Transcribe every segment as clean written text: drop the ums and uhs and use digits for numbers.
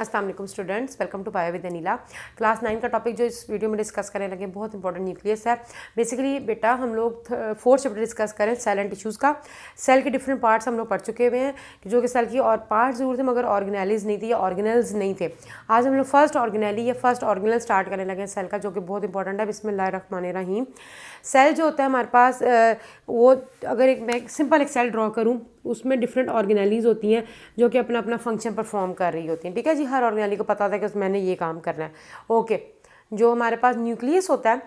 अस्सलाम वालेकुम students, welcome to bio with Anila. Class 9 का टॉपिक जो इस वीडियो में डिस्कस करने लगे बहुत इंपॉर्टेंट न्यूक्लियस है। बेसिकली बेटा हम लोग फोर्थ चैप्टर डिस्कस करें सेल एंड टिश्यूज़ का। सेल के डिफरेंट पार्ट्स हम लोग पढ़ चुके हुए हैं कि जो कि सेल की और पार्ट्स ज़रूर थे मगर ऑर्गेनेलिज नहीं थी या ऑर्गेनल्स नहीं थे। आज हम लोग फर्स्ट ऑर्गेनेली या फर्स्ट ऑर्गेनल स्टार्ट करने लगे सेल का, जो कि बहुत इंपॉर्टेंट है। बिस्मिल्लाहिर्रहमानिर्रहीम। सेल जो होता है हमारे पास वो अगर मैं सिंपल एक सेल ड्रॉ करूँ उसमें डिफरेंट ऑर्गेनेलीज होती हैं जो कि अपना अपना फंक्शन परफॉर्म कर रही होती हैं। ठीक है जी, हर ऑर्गेनेली को पता होता है कि मैंने ये काम करना है। ओके, जो हमारे पास न्यूक्लियस होता है,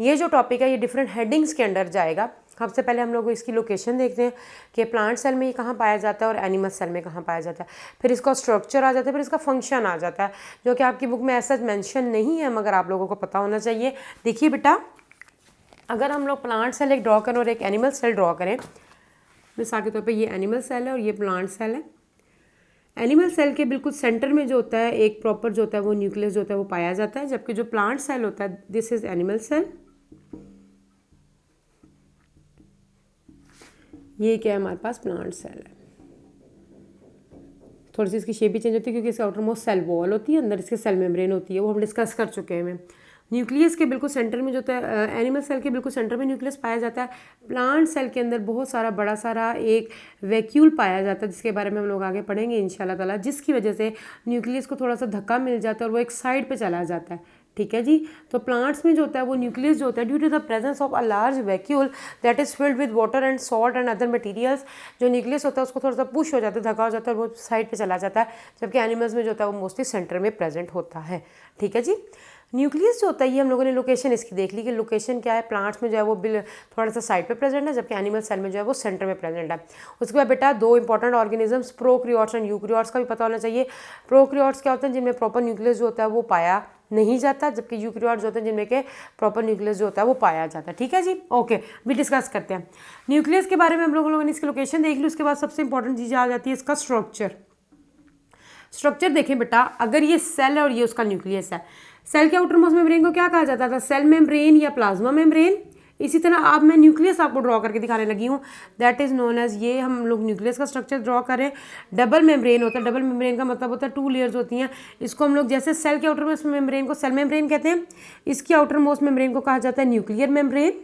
ये जो टॉपिक है ये डिफरेंट हेडिंग्स के अंडर जाएगा। सबसे पहले हम लोग इसकी लोकेशन देखते हैं कि प्लांट सेल में ये कहाँ पाया जाता है और एनिमल सेल में कहाँ पाया जाता है। फिर इसका स्ट्रक्चर आ जाता है, फिर इसका फंक्शन आ जाता है, जो कि आपकी बुक में ऐसा मेंशन नहीं है मगर आप लोगों को पता होना चाहिए। देखिए बेटा, अगर हम लोग प्लांट सेल एक ड्रॉ करें और एक एनिमल सेल ड्रॉ करें, मिसाल के तौर पे ये एनिमल सेल है और ये प्लांट सेल है। एनिमल सेल के बिल्कुल सेंटर में जो होता है एक प्रॉपर जो होता है वो न्यूक्लियस जो होता है वो पाया जाता है, जबकि जो प्लांट सेल होता है दिस इज एनिमल सेल। ये क्या है हमारे पास प्लांट सेल है। थोड़ी सी इसकी शेप भी चेंज होती है क्योंकि इसका आउटर मोस्ट सेल वॉल होती है, अंदर इसके सेल मेम्ब्रेन होती है, वो हम डिस्कस कर चुके हैं। न्यूक्लियस के बिल्कुल सेंटर में जो होता है एनिमल सेल के बिल्कुल सेंटर में न्यूक्लियस पाया जाता है। प्लांट सेल के अंदर बहुत सारा बड़ा सारा एक वैक्यूल पाया जाता है जिसके बारे में हम लोग आगे पढ़ेंगे इंशाल्लाह ताला, जिसकी वजह से न्यूक्लियस को थोड़ा सा धक्का मिल जाता है और वो एक साइड पे चला जाता है। ठीक है जी, तो प्लांट्स में जो होता है वो न्यूक्लियस जो होता है due to the presence of a large vacuole that is filled with water and salt and other materials, जो न्यूक्लियस होता है उसको थोड़ा सा पुश हो जाता है, धक्का हो जाता है और वो साइड पे चला जाता है, जबकि एनिमल्स में जो होता है वो मोस्टली सेंटर में प्रेजेंट होता है। ठीक है जी, न्यूक्लियस जो होता है ये हम लोगों ने लोकेशन इसकी देख ली कि लोकेशन क्या है। प्लांट्स में जो है वो थोड़ा सा साइड पे प्रेजेंट है, जबकि एनिमल सेल में जो है वो सेंटर में प्रेजेंट है। उसके बाद बेटा दो important organisms prokaryotes and eukaryotes का भी पता होना चाहिए। प्रोक्रियोट्स क्या होते हैं जिनमें प्रॉपर न्यूक्लियस जो होता है वो पाया नहीं जाता, जबकि यूक्रियोट्स होते हैं जिनमें के प्रॉपर न्यूक्लियस जो होता है वो पाया जाता है। ठीक है जी, ओके, भी डिस्कस करते हैं न्यूक्लियस के बारे में। हम लोगों ने इसकी लोकेशन देख ली, उसके बाद सबसे इंपॉर्टेंट चीज़ आ जाती है इसका स्ट्रक्चर। स्ट्रक्चर देखें बेटा, अगर ये सेल है और ये उसका न्यूक्लियस है, सेल के आउटर मोस्ट मेम्ब्रेन को क्या कहा जाता था? सेल मेम्ब्रेन या प्लाज्मा मेम्ब्रेन। इसी तरह आप मैं न्यूक्लियस आपको ड्रॉ करके दिखाने लगी हूँ, दैट इज नोन एज, ये हम लोग न्यूक्लियस का स्ट्रक्चर ड्रॉ करें। डबल मेम्ब्रेन होता है, डबल मेम्ब्रेन का मतलब होता है 2 लेयर्स होती हैं। इसको हम लोग जैसे सेल के आउटर मोस्ट मेम्ब्रेन को सेल मेम्ब्रेन कहते हैं, इसकी आउटर मोस्ट मेम्ब्रेन को कहा जाता है न्यूक्लियर मेम्ब्रेन,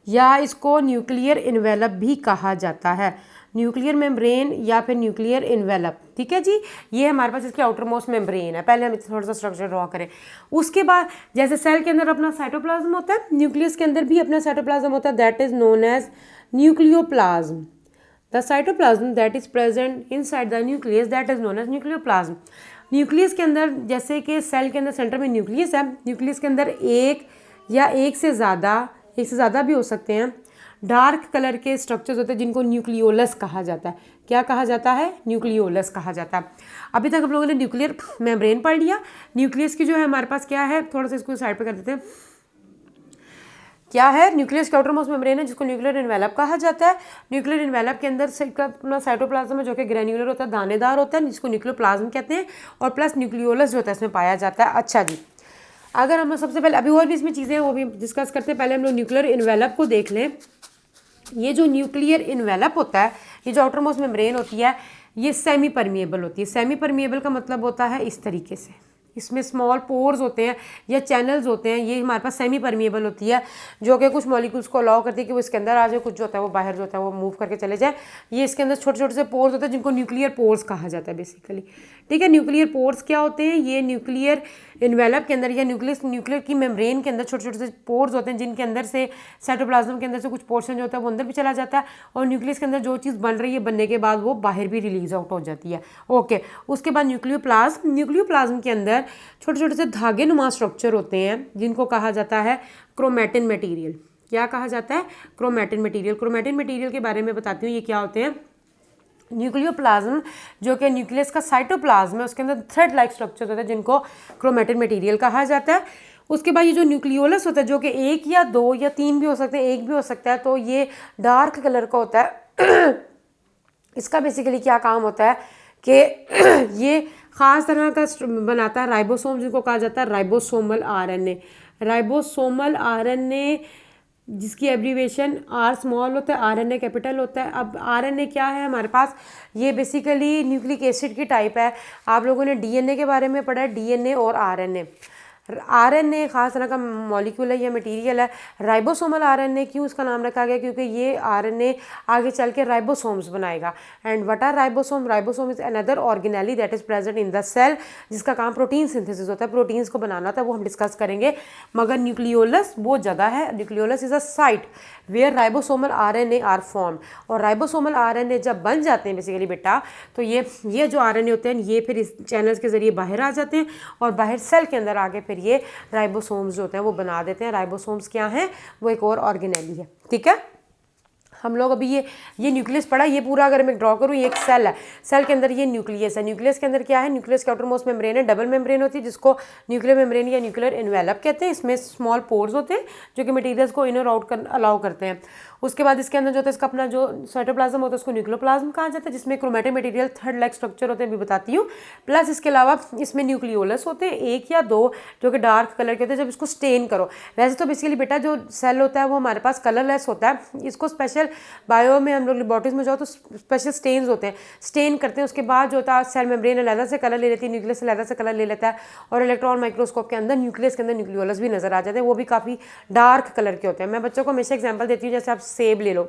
या इसको न्यूक्लियर इन्वेलप भी कहा जाता है। न्यूक्लियर मेम्ब्रेन या फिर न्यूक्लियर इन्वेलप। ठीक है जी, ये हमारे पास इसकी आउटर मोस्ट मेम्ब्रेन है। पहले हम थोड़ा सा स्ट्रक्चर ड्रॉ करें। उसके बाद जैसे सेल के अंदर अपना साइटोप्लाज्म होता है, न्यूक्लियस के अंदर भी अपना साइटोप्लाज्म होता है, that is known as nucleoplasm. The cytoplasm that is present inside the nucleus that is known as nucleoplasm. Nucleus के अंदर जैसे कि सेल के अंदर सेंटर में न्यूक्लियस है, न्यूक्लियस के अंदर एक या एक से ज़्यादा भी हो सकते हैं डार्क कलर के स्ट्रक्चर्स होते हैं जिनको न्यूक्लियोलस कहा जाता है। क्या कहा जाता है? न्यूक्लियोलस कहा जाता है। अभी तक हम लोगों ने न्यूक्लियर मेम्ब्रेन पढ़ लिया। न्यूक्लियस की जो है हमारे पास क्या है, थोड़ा सा इसको साइड पे कर देते हैं। क्या है? न्यूक्लियस के आउटर मोस्ट मेम्ब्रेन है जिसको न्यूक्लियर इन्वेलप कहा जाता है। न्यूक्लियर इन्वेलप के अंदर अपना साइटोप्लाज्म है जो कि ग्रेन्युलर होता है, दानेदार होता है, जिसको न्यूक्लियोप्लाज्म कहते हैं, और प्लस न्यूक्लियोलस जो होता है इसमें पाया जाता है। अच्छा जी, अगर हम लोग सबसे पहले अभी और भी इसमें चीज़ें वो भी डिस्कस करते हैं, पहले हम लोग न्यूक्लियर इन्वेलप को देख लें। ये जो न्यूक्लियर इन्वेलप होता है, ये जो आउटर मोस्ट मेम्ब्रेन होती है, ये सेमी परमिएबल होती है। सेमी परमिएबल का मतलब होता है इस तरीके से, इसमें स्मॉल पोर्स होते हैं या चैनल्स होते हैं, ये हमारे पास सेमी परमिएबल होती है, जो कि कुछ मॉलिक्यूल्स को अलाउ करती है कि वो इसके अंदर आ जाए, कुछ जो होता है वो बाहर जो होता है वो मूव करके चले जाए। ये इसके अंदर छोटे छोटे से पोर्स होते हैं जिनको न्यूक्लियर पोर्स कहा जाता है बेसिकली। ठीक है, न्यूक्लियर पोर्स क्या होते हैं? ये न्यूक्लियर इन्वेलप के अंदर या न्यूक्लियर की मेम्ब्रेन के अंदर छोटे छोटे से पोर्स होते हैं जिनके अंदर से साइटोप्लाज्म के अंदर से कुछ पोर्शन जो होता है वो अंदर भी चला जाता है, और न्यूक्लियस के अंदर जो चीज़ बन रही है बनने के बाद वो बाहर भी रिलीज आउट हो जाती है। ओके, उसके बाद न्यूक्लियोप्लाज्म के अंदर छोटे छोटे से धागे नुमा स्ट्रक्चर होते हैं जिनको कहा जाता है क्रोमैटिन मटेरियल। क्या कहा जाता है? Chromatin material. क्रोमैटिन मटेरियल के बारे में बताती हूँ, ये क्या होते हैं। न्यूक्लियोप्लाज्म जो कि न्यूक्लियस का साइटोप्लाज्म है, उसके अंदर थ्रेड लाइक स्ट्रक्चर होता है जिनको क्रोमैटिन मटेरियल कहा जाता है। उसके बाद ये जो न्यूक्लियोलस होता है जो कि 1 या 2 या 3 भी हो सकते हैं, 1 भी हो सकता है, तो ये डार्क कलर का होता है। इसका बेसिकली क्या काम होता है कि ये ख़ास तरह का बनाता है राइबोसोम, जिनको कहा जाता है राइबोसोमल आरएनए। राइबोसोमल आरएनए जिसकी एब्रीवेशन आर स्मॉल होता है, आरएनए कैपिटल होता है। अब आरएनए क्या है हमारे पास, ये बेसिकली न्यूक्लिक एसिड की टाइप है। आप लोगों ने डीएनए के बारे में पढ़ा है, डीएनए और आरएनए। आरएनए खास तरह का मॉलिक्यूल है या मटेरियल है। राइबोसोमल आरएनए क्यों इसका नाम रखा गया, क्योंकि ये आरएनए आगे चल के राइबोसोम्स बनाएगा। And what are ribosome, ribosome is another organelle that is present in the cell, जिसका काम प्रोटीन सिंथेसिस होता है, प्रोटीन्स को बनाना होता है, वो हम डिस्कस करेंगे। मगर न्यूक्लियोलस वो जगह है, nucleolus is a site where ribosomal RNA are form. और राइबोसोमल आरएनए जब बन जाते हैं बेसिकली बेटा, तो ये जो आरएनए होते हैं ये फिर इस चैनल्स के जरिए बाहर आ जाते हैं और बाहर सेल के अंदर आके फिर ये राइबोसोम्स जो होते हैं वो बना देते हैं। राइबोसोम्स क्या हैं, वो एक और ऑर्गेनेली है। ठीक है, हम लोग अभी ये न्यूक्लियस पढ़ा, ये पूरा अगर मैं ड्रॉ करूँ ये एक सेल है, सेल के अंदर ये न्यूक्लियस है। न्यूक्लियस के अंदर क्या है, न्यूक्लियस के आउटर मोस्ट मेम्ब्रेन है, डबल मेम्ब्रेन होती है जिसको न्यूक्लियर मेम्ब्रेन या न्यूक्लियर एनवेलप कहते हैं। इसमें स्मॉल पोर्स होते हैं जो कि मटेरियल्स को इन और आउट कर अलाउ करते हैं। उसके बाद इसके अंदर जो होता है इसका अपना जो साइटोप्लाज्म होता है उसको न्यूक्लियोप्लाज्म कहा जाता है, जिसमें chromatic material third like structure होते हैं, भी बताती हूँ। प्लस इसके अलावा इसमें न्यूक्लियोलस होते हैं, एक या दो, जो कि डार्क कलर के होते हैं। जब इसको स्टेन करो, वैसे तो बेसिकली बेटा जो सेल होता है वो हमारे पास कलरलेस होता है, इसको स्पेशल बायो में हम लोग लेबोरेटरीज में जाओ तो स्पेशल स्टेन्स होते हैं, स्टेन करते हैं। उसके बाद जो होता है सेल मेम्ब्रेन अलग से कलर ले लेती है, न्यूक्लियस अलग से कलर ले लेता है, और इलेक्ट्रॉन माइक्रोस्कोप के अंदर न्यूक्लियस के अंदर न्यूक्लियोलस भी नजर आ जाते हैं, वो भी काफ़ी डार्क कलर के होते हैं। मैं बच्चों को हमेशा एग्जाम्पल देती हूँ, जैसे आप सेब ले लो,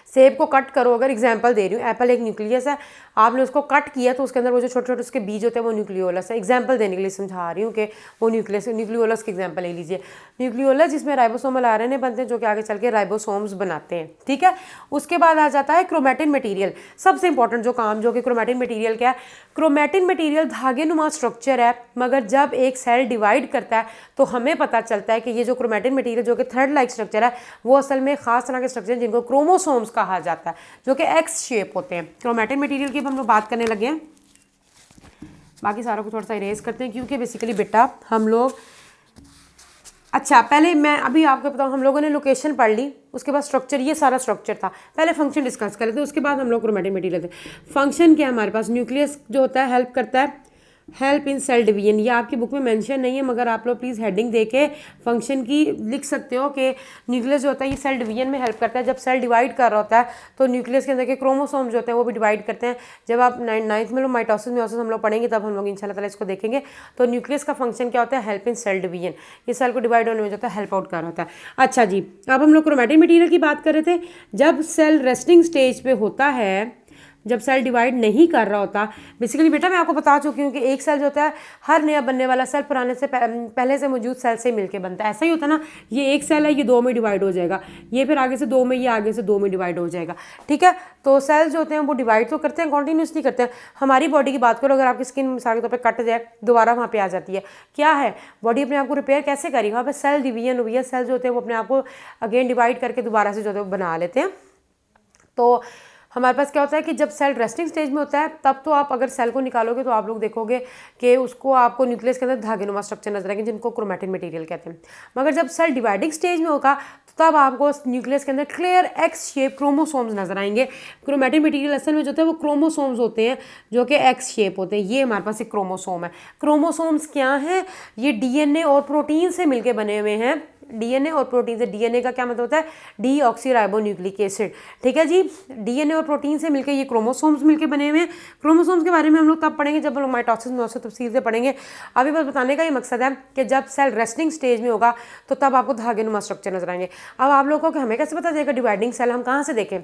सेब को कट करो, अगर एग्जाम्पल दे रही हूँ, एप्पल एक न्यूक्लियस है, आपने उसको कट किया तो उसके अंदर वो जो छोटे छोटे उसके बीज होते हैं वो न्यूक्लियोलस है। एग्जाम्पल देने के लिए समझा रही हूँ कि वो न्यूक्लियोलस की एग्जाम्पल ले लीजिए। न्यूक्लियोलस जिसमें राइबोसोमल आरएनए बनते हैं जो कि आगे चल के राइबोसोम्स बनाते हैं। ठीक है, उसके बाद आ जाता है क्रोमैटिन मटीरियल, सबसे इंपॉर्टेंट जो काम, जो कि क्रोमैटिन मटीरियल क्या है। क्रोमैटिन मटीरियल धागे नुमा स्ट्रक्चर है, मगर जब एक सेल डिवाइड करता है तो हमें पता चलता है कि ये जो क्रोमैटिन मटीरियल जो कि थर्ड लाइक स्ट्रक्चर है वो असल में खास तरह के स्ट्रक्चर हैं जिनको क्रोमोसोम्स कहा जाता है, जो कि एक्स शेप होते हैं। क्रोमैटिन मटीरियल की हम लोग बात करने लगे हैं, बाकी सारों को थोड़ा सा इरेज करते हैं क्योंकि बेसिकली बेटा हम लोग, अच्छा पहले मैं अभी आपको बताऊं, हम लोगों ने लोकेशन पढ़ ली, उसके बाद स्ट्रक्चर, ये सारा स्ट्रक्चर था, पहले फंक्शन डिस्कस कर लेते हैं, उसके बाद हम लोग क्रोमैटिक मटीरियल थे। फंक्शन क्या है हमारे पास, न्यूक्लियस जो होता है हेल्प करता है, हेल्प इन सेल डिवीजन। ये आपकी बुक में मेंशन नहीं है मगर आप लोग प्लीज़ हेडिंग देके फंक्शन की लिख सकते हो कि न्यूक्लियस जो होता है ये सेल डिवीजन में हेल्प करता है। जब सेल डिवाइड कर रहा होता है तो न्यूक्लियस के अंदर के क्रोमोसोम जो होते हैं वो भी डिवाइड करते हैं। जब आप नाइन्थ में लोग माइटोसिस मियोसिस हम लोग पढ़ेंगे तब हम लोग इंशाल्लाह ताला इसको देखेंगे। तो न्यूक्लियस का फंक्शन क्या होता है, हेल्प इन सेल डिवीजन, ये सेल को डिवाइड होने में जो होता है हेल्प आउट कर रहा होता है। अच्छा जी, अब हम लोग क्रोमैटिक मटीरियल की बात कर रहे थे। जब सेल रेस्टिंग स्टेज पे होता है, जब सेल डिवाइड नहीं कर रहा होता, बेसिकली बेटा मैं आपको बता चुकी हूँ कि एक सेल जो होता है, हर नया बनने वाला सेल पुराने से पहले से मौजूद सेल से मिलकर बनता है। ऐसा ही होता है ना, ये एक सेल है, ये दो में डिवाइड हो जाएगा, ये फिर आगे से दो में, ये आगे से दो में डिवाइड हो जाएगा। ठीक है, तो सेल्स जो होते हैं वो डिवाइड तो करते हैं, कॉन्टीन्यूसली करते हैं। हमारी बॉडी की बात करो, अगर आपकी स्किन मिसाल के तौर पर कट जाए, दोबारा वहाँ पर आ जाती है, क्या है, बॉडी अपने आप को रिपेयर कैसे करेगी, वहाँ पर सेल डिवीजन हुई है, सेल जो होते हैं वो अपने आप को अगेन डिवाइड करके दोबारा से जो होते हैं वो बना लेते हैं। तो हमारे पास क्या होता है कि जब सेल रेस्टिंग स्टेज में होता है तब तो आप अगर सेल को निकालोगे तो आप लोग देखोगे कि उसको आपको न्यूक्लियस के अंदर धागेनुमा स्ट्रक्चर नजर आएंगे जिनको क्रोमैटिन मटीरियल कहते हैं। मगर जब सेल डिवाइडिंग स्टेज में होगा तो तब आपको न्यूक्लियस के अंदर क्लियर एक्स शेप क्रोमोसोम्स नजर आएंगे। क्रोमैटिन मटीरियल असल में जो होता है वो क्रोमोसोम्स होते हैं जो कि एक्स शेप होते हैं। ये हमारे पास एक क्रोमोसोम है। क्रोमोसोम्स क्या हैं, ये डीएनए और प्रोटीन से मिलकर बने हुए हैं। डीएनए और प्रोटीन से, डीएनए का क्या मतलब होता है, डीऑक्सीराइबोन्यूक्लिक एसिड। ठीक है जी, डीएनए और प्रोटीन से मिलकर ये क्रोमोसोम्स मिलकर बने हुए हैं। क्रोमोसोम्स के बारे में हम लोग तब पढ़ेंगे जब हम लोग माइटोसिस मियोसिस तफसील से पढ़ेंगे। अभी बस बताने का ये मकसद है कि जब सेल रेस्टिंग स्टेज में होगा तो तब आपको धागेनुमा स्ट्रक्चर नजर आएंगे। अब आप लोगों को हमें कैसे पता चलेगा डिवाइडिंग सेल हम कहाँ से देखें।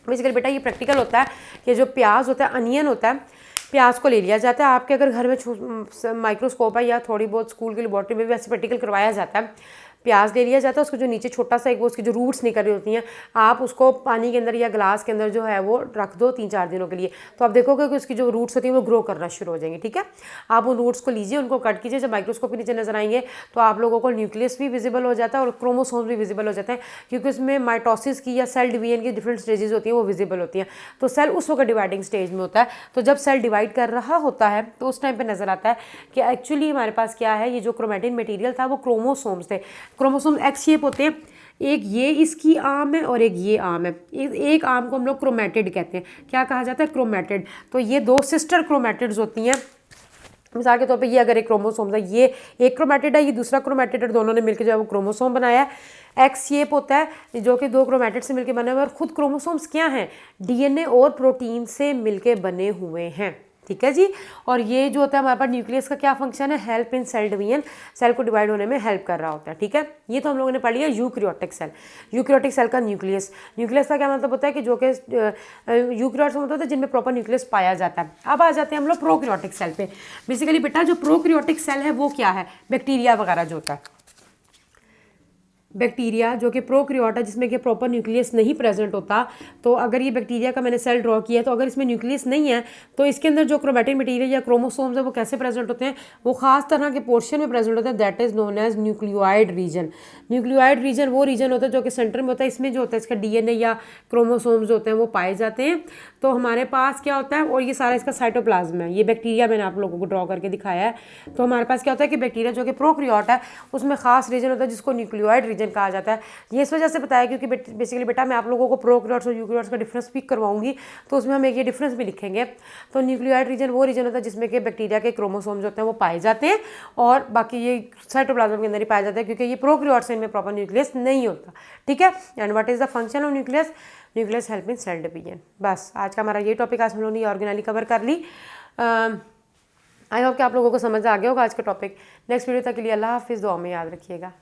बेसिकली बेटा ये प्रैक्टिकल होता है कि जो प्याज होता है, अनियन होता है, प्याज को ले लिया जाता है। आपके अगर घर में माइक्रोस्कोप है या थोड़ी बहुत स्कूल की लेबोरेटरी में भी ऐसे प्रैक्टिकल करवाया जाता है। प्याज ले लिया जाता है, उसको जो नीचे छोटा सा एक वो उसकी जो रूट्स निकल रही होती हैं, आप उसको पानी के अंदर या ग्लास के अंदर जो है वो रख दो 3-4 दिनों के लिए, तो आप देखोगे कि उसकी जो रूट्स होती हैं वो ग्रो करना शुरू हो जाएंगी। ठीक है, आप उन रूट्स को लीजिए, उनको कट कीजिए, जब माइक्रोस्कोप के नीचे नजर आएंगे तो आप लोगों को न्यूक्लियस भी विजिबल हो जाता है और क्रोमोसोम्स भी विजिबल हो जाते हैं, क्योंकि उसमें माइटोसिस की या सेल डिवीजन की डिफरेंट स्टेजेस होती हैं वो विजिबल होती हैं। तो सेल उस वक्त डिवाइडिंग स्टेज में होता है। तो जब सेल डिवाइड कर रहा होता है तो उस टाइम पर नजर आता है कि एक्चुअली हमारे पास क्या है, ये जो क्रोमैटिन मटीरियल था वो क्रोमोसोम्स थे। क्रोमोसोम एक्स शेप होते हैं, एक ये इसकी आर्म है और एक ये आर्म है। एक आर्म को हम लोग क्रोमैटिड कहते हैं। क्या कहा जाता है, क्रोमैटिड। तो ये दो सिस्टर क्रोमैटिड्स होती हैं, मिसाल के तौर पे ये अगर एक क्रोमोसोम है, ये एक क्रोमेटिड है, ये दूसरा क्रोमेटिड है, दोनों ने मिलकर जो है वो क्रोमोसोम बनाया है। एक्स शेप होता है जो कि दो क्रोमेटिड से मिलकर बने हुए हैं, और खुद क्रोमोसोम्स क्या हैं, डीएनए और प्रोटीन से मिलकर बने हुए हैं, ठीक है जी। और ये जो होता है हमारे पास न्यूक्लियस का क्या फंक्शन है, help in cell division, cell को डिवाइड होने में हेल्प कर रहा होता है, ठीक है। ये तो हम लोगों ने पढ़ लिया यूकैरियोटिक सेल। यूकैरियोटिक सेल का न्यूक्लियस, न्यूक्लियस का क्या मतलब होता है कि जो कि यूकैरियोट्स मतलब होता है जिनमें प्रॉपर न्यूक्लियस पाया जाता है। अब आ जाते हैं हम लोग प्रोकैरियोटिक सेल पे। बेसिकली बेटा जो प्रोकैरियोटिक सेल है वो क्या है, बैक्टीरिया वगैरह जो होता है, बैक्टीरिया जो कि प्रोकैरियोट है जिसमें कि प्रॉपर न्यूक्लियस नहीं प्रेजेंट होता। तो अगर ये बैक्टीरिया का मैंने सेल ड्रॉ किया, तो अगर इसमें न्यूक्लियस नहीं है तो इसके अंदर जो क्रोमेटिक मटेरियल या क्रोमोसोम्स है वो कैसे प्रेजेंट होते हैं, वो खास तरह के पोर्शन में प्रेजेंट होते हैं, that is known as nucleoid region. Nucleoid region वो रीजन होता है जो कि सेंटर में होता है, इसमें जो होता है इसका डीएनए या क्रोमोसोम्स होते हैं वो पाए जाते हैं। तो हमारे पास क्या होता है, और ये सारा इसका साइटोप्लाज्म है, ये बैक्टीरिया मैंने आप लोगों को ड्रॉ करके दिखाया है। तो हमारे पास क्या होता है कि बैक्टीरिया जो कि प्रोकैरियोट है उसमें खास रीजन होता है जिसको न्यूक्लियोइड रीजन कहा जाता है। ये इस वजह से बताया क्योंकि बेसिकली बेटा मैं आप लोगों को प्रोकैरियोट्स और यूकैरियोट्स का डिफरेंस भी करवाऊंगी, तो उसमें हम एक ये डिफरेंस भी लिखेंगे। तो न्यूक्लियोइड रीजन वो रीजन होता है जिसमें कि बैक्टीरिया के क्रोमोसोम्स होते हैं वो पाए जाते हैं, और बाकी ये साइटोप्लाज्म के अंदर ही पाए जाते हैं क्योंकि ये प्रोकैरियोट्स इनमें प्रॉपर न्यूक्लियस नहीं होता, ठीक है। And what is the function of nucleus, nucleus help in cell division. बस आज का हमारा ये टॉपिक आज हम लोगों ने ऑर्गेनाली कवर कर ली। आई होप कि आप लोगों को समझ आ गया होगा आज का टॉपिक। नेक्स्ट वीडियो तक के लिए अल्लाह हाफिज़, दुआ में याद रखिएगा।